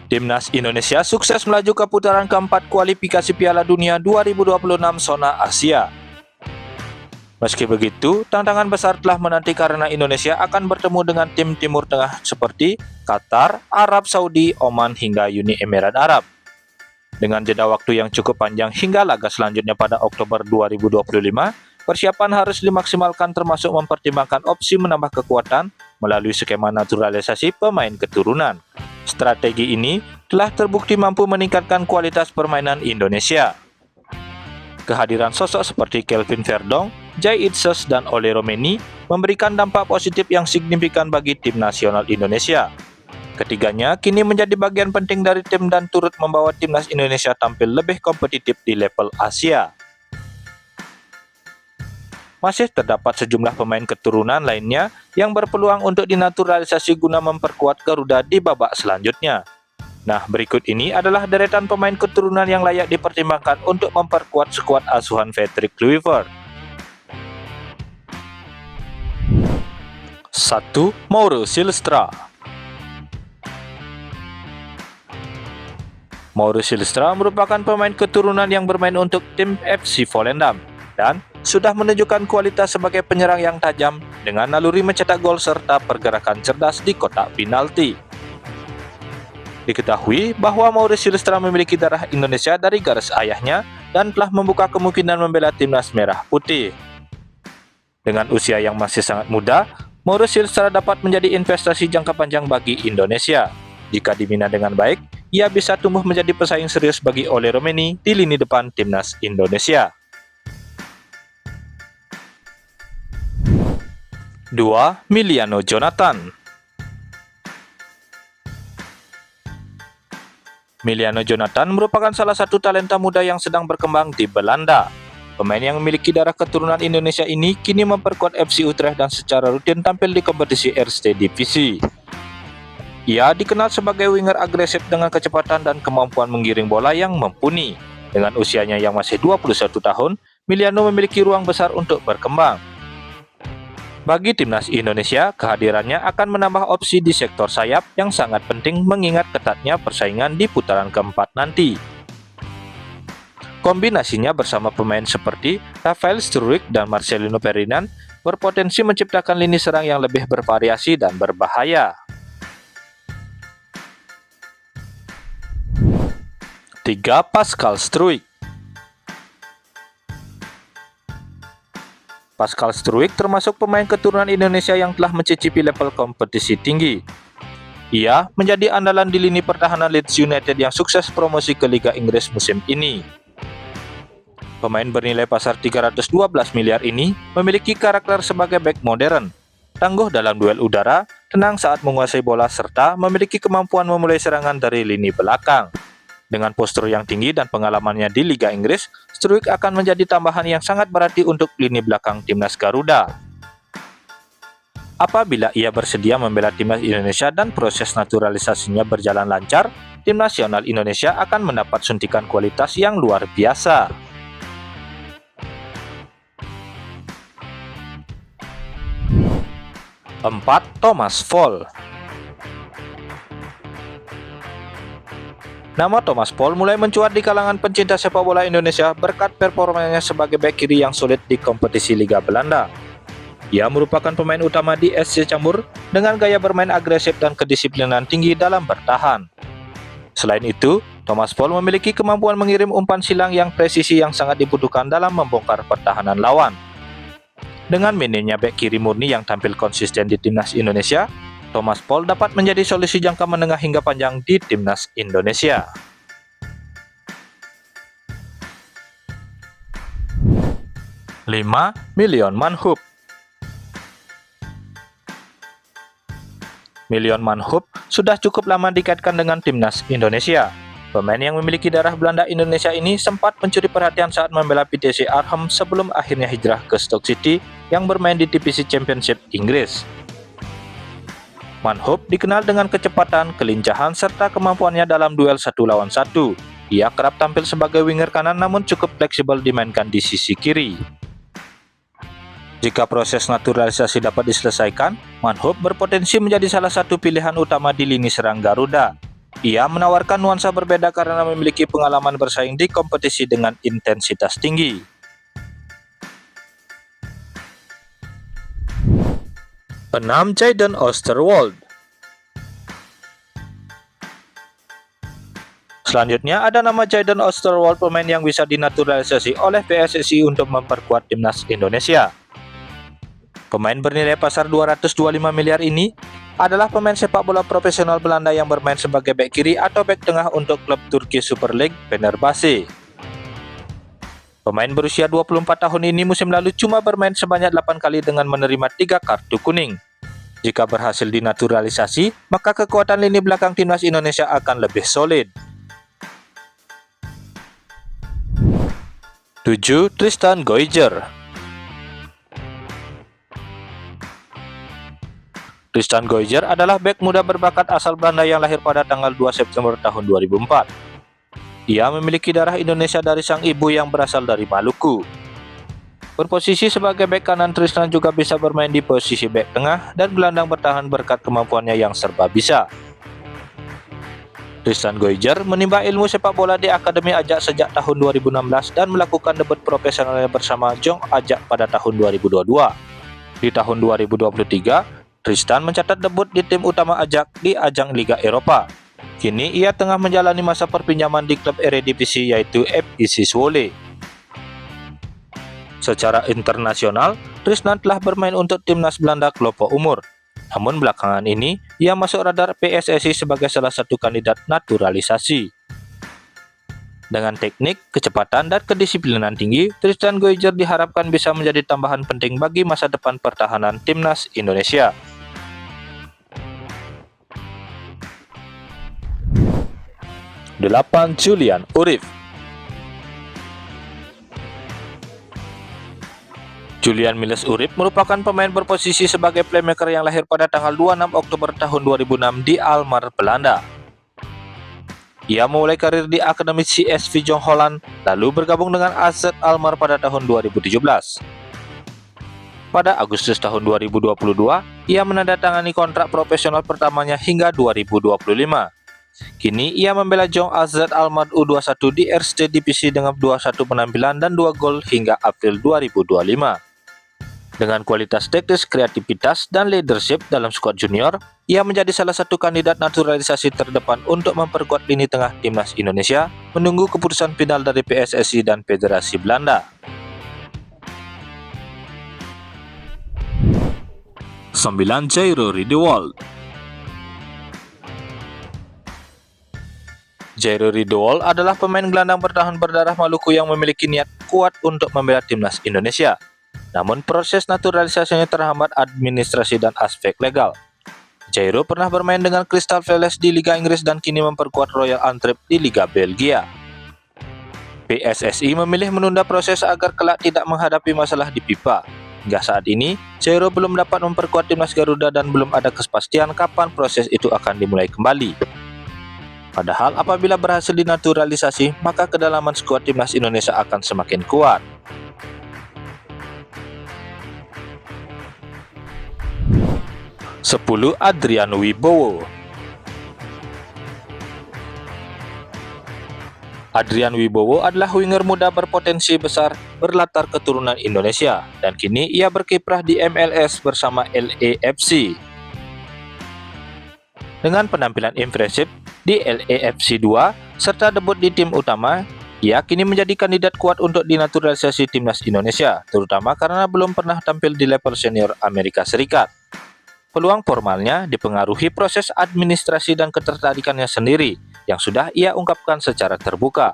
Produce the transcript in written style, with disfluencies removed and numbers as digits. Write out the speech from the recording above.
Timnas Indonesia sukses melaju ke putaran keempat kualifikasi Piala Dunia 2026 zona Asia. Meski begitu, tantangan besar telah menanti karena Indonesia akan bertemu dengan tim Timur Tengah seperti Qatar, Arab Saudi, Oman hingga Uni Emirat Arab. Dengan jeda waktu yang cukup panjang hingga laga selanjutnya pada Oktober 2025, persiapan harus dimaksimalkan termasuk mempertimbangkan opsi menambah kekuatan melalui skema naturalisasi pemain keturunan. Strategi ini telah terbukti mampu meningkatkan kualitas permainan Indonesia. Kehadiran sosok seperti Kelvin Verdong, Jai Itses, dan Ole Romeni memberikan dampak positif yang signifikan bagi tim nasional Indonesia. Ketiganya kini menjadi bagian penting dari tim dan turut membawa timnas Indonesia tampil lebih kompetitif di level Asia. Masih terdapat sejumlah pemain keturunan lainnya yang berpeluang untuk dinaturalisasi guna memperkuat Garuda di babak selanjutnya. Nah, berikut ini adalah deretan pemain keturunan yang layak dipertimbangkan untuk memperkuat skuad asuhan Patrick Kluivert. 1. Mauro Silvestra. Mauro Silvestra merupakan pemain keturunan yang bermain untuk tim FC Volendam dan sudah menunjukkan kualitas sebagai penyerang yang tajam dengan naluri mencetak gol serta pergerakan cerdas di kotak penalti. Diketahui bahwa Mauro Silvestra memiliki darah Indonesia dari garis ayahnya dan telah membuka kemungkinan membela timnas merah putih. Dengan usia yang masih sangat muda, Mauro Silvestra dapat menjadi investasi jangka panjang bagi Indonesia. Jika dibina dengan baik, ia bisa tumbuh menjadi pesaing serius bagi Ole Romeni di lini depan timnas Indonesia. 2. Miliano Jonathan. Miliano Jonathan merupakan salah satu talenta muda yang sedang berkembang di Belanda. Pemain yang memiliki darah keturunan Indonesia ini kini memperkuat FC Utrecht dan secara rutin tampil di kompetisi Eerste Divisie. Ia dikenal sebagai winger agresif dengan kecepatan dan kemampuan menggiring bola yang mumpuni. Dengan usianya yang masih 21 tahun, Miliano memiliki ruang besar untuk berkembang. Bagi timnas Indonesia, kehadirannya akan menambah opsi di sektor sayap yang sangat penting mengingat ketatnya persaingan di putaran keempat nanti. Kombinasinya bersama pemain seperti Rafael Struijk dan Marcelino Ferdinand berpotensi menciptakan lini serang yang lebih bervariasi dan berbahaya. 3. Pascal Struijk. Pascal Struijk termasuk pemain keturunan Indonesia yang telah mencicipi level kompetisi tinggi. Ia menjadi andalan di lini pertahanan Leeds United yang sukses promosi ke Liga Inggris musim ini. Pemain bernilai pasar 312 miliar ini memiliki karakter sebagai bek modern, tangguh dalam duel udara, tenang saat menguasai bola serta memiliki kemampuan memulai serangan dari lini belakang. Dengan postur yang tinggi dan pengalamannya di Liga Inggris, Struijk akan menjadi tambahan yang sangat berarti untuk lini belakang timnas Garuda. Apabila ia bersedia membela timnas Indonesia dan proses naturalisasinya berjalan lancar, tim nasional Indonesia akan mendapat suntikan kualitas yang luar biasa. 4. Thomas Voll. Nama Thomas Voll mulai mencuat di kalangan pencinta sepak bola Indonesia berkat performanya sebagai bek kiri yang solid di kompetisi Liga Belanda. Ia merupakan pemain utama di SC Cambuur dengan gaya bermain agresif dan kedisiplinan tinggi dalam bertahan. Selain itu, Thomas Voll memiliki kemampuan mengirim umpan silang yang presisi yang sangat dibutuhkan dalam membongkar pertahanan lawan. Dengan minimnya bek kiri murni yang tampil konsisten di timnas Indonesia, Thomas Voll dapat menjadi solusi jangka menengah hingga panjang di timnas Indonesia. 5. Million Manhoef. Million Manhoef sudah cukup lama dikaitkan dengan timnas Indonesia. Pemain yang memiliki darah Belanda Indonesia ini sempat mencuri perhatian saat membela PTC Arnhem sebelum akhirnya hijrah ke Stoke City yang bermain di divisi Championship Inggris. Manhoef dikenal dengan kecepatan, kelincahan, serta kemampuannya dalam duel 1 lawan 1. Ia kerap tampil sebagai winger kanan namun cukup fleksibel dimainkan di sisi kiri. Jika proses naturalisasi dapat diselesaikan, Manhoef berpotensi menjadi salah satu pilihan utama di lini serang Garuda. Ia menawarkan nuansa berbeda karena memiliki pengalaman bersaing di kompetisi dengan intensitas tinggi. 6. Jayden Osterwolde. Selanjutnya ada nama Jayden Osterwolde, pemain yang bisa dinaturalisasi oleh PSSI untuk memperkuat timnas Indonesia. Pemain bernilai pasar 225 miliar ini adalah pemain sepak bola profesional Belanda yang bermain sebagai bek kiri atau bek tengah untuk klub Turki Super League Fenerbahce. Pemain berusia 24 tahun ini musim lalu cuma bermain sebanyak 8 kali dengan menerima 3 kartu kuning. Jika berhasil dinaturalisasi, maka kekuatan lini belakang timnas Indonesia akan lebih solid. 7. Tristan Goijer. Tristan Goijer adalah bek muda berbakat asal Belanda yang lahir pada tanggal 2 September tahun 2004. Ia memiliki darah Indonesia dari sang ibu yang berasal dari Maluku. Berposisi sebagai bek kanan, Tristan juga bisa bermain di posisi bek tengah dan gelandang bertahan berkat kemampuannya yang serba bisa. Tristan Goijer menimba ilmu sepak bola di Akademi Ajax sejak tahun 2016 dan melakukan debut profesionalnya bersama Jong Ajax pada tahun 2022. Di tahun 2023, Tristan mencatat debut di tim utama Ajax di ajang Liga Eropa. Kini ia tengah menjalani masa perpinjaman di klub Eredivisie yaitu FIC Zwolle. Secara internasional, Tristan telah bermain untuk timnas Belanda kelompok umur. Namun belakangan ini, ia masuk radar PSSI sebagai salah satu kandidat naturalisasi. Dengan teknik, kecepatan, dan kedisiplinan tinggi, Tristan Goijer diharapkan bisa menjadi tambahan penting bagi masa depan pertahanan timnas Indonesia. 8. Julian Urif. Julian Miles Urif merupakan pemain berposisi sebagai playmaker yang lahir pada tanggal 26 Oktober tahun 2006 di Alkmaar, Belanda. Ia mulai karir di Akademi CSV Jong Holland, lalu bergabung dengan AZ Alkmaar pada tahun 2017. Pada Agustus tahun 2022, ia menandatangani kontrak profesional pertamanya hingga 2025. Kini ia membela Jong AZ Alkmaar U21 di Eerste Divisi dengan 21 penampilan dan 2 gol hingga April 2025. Dengan kualitas teknis, kreativitas, dan leadership dalam skuad junior, ia menjadi salah satu kandidat naturalisasi terdepan untuk memperkuat lini tengah timnas Indonesia, menunggu keputusan final dari PSSI dan Federasi Belanda. 9. Jairo Riedewald. Jairo Riedewald adalah pemain gelandang bertahan berdarah Maluku yang memiliki niat kuat untuk membela timnas Indonesia. Namun proses naturalisasinya terhambat administrasi dan aspek legal. Jairo pernah bermain dengan Crystal Palace di Liga Inggris dan kini memperkuat Royal Antwerp di Liga Belgia. PSSI memilih menunda proses agar kelak tidak menghadapi masalah di FIFA. Hingga saat ini, Jairo belum dapat memperkuat timnas Garuda dan belum ada kepastian kapan proses itu akan dimulai kembali. Padahal apabila berhasil dinaturalisasi, maka kedalaman skuad timnas Indonesia akan semakin kuat. 10. Adrian Wibowo. Adrian Wibowo adalah winger muda berpotensi besar berlatar keturunan Indonesia dan kini ia berkiprah di MLS bersama LAFC. Dengan penampilan impresif di LAFC 2 serta debut di tim utama, ia kini menjadi kandidat kuat untuk dinaturalisasi timnas Indonesia, terutama karena belum pernah tampil di level senior Amerika Serikat. Peluang formalnya dipengaruhi proses administrasi dan ketertarikannya sendiri, yang sudah ia ungkapkan secara terbuka.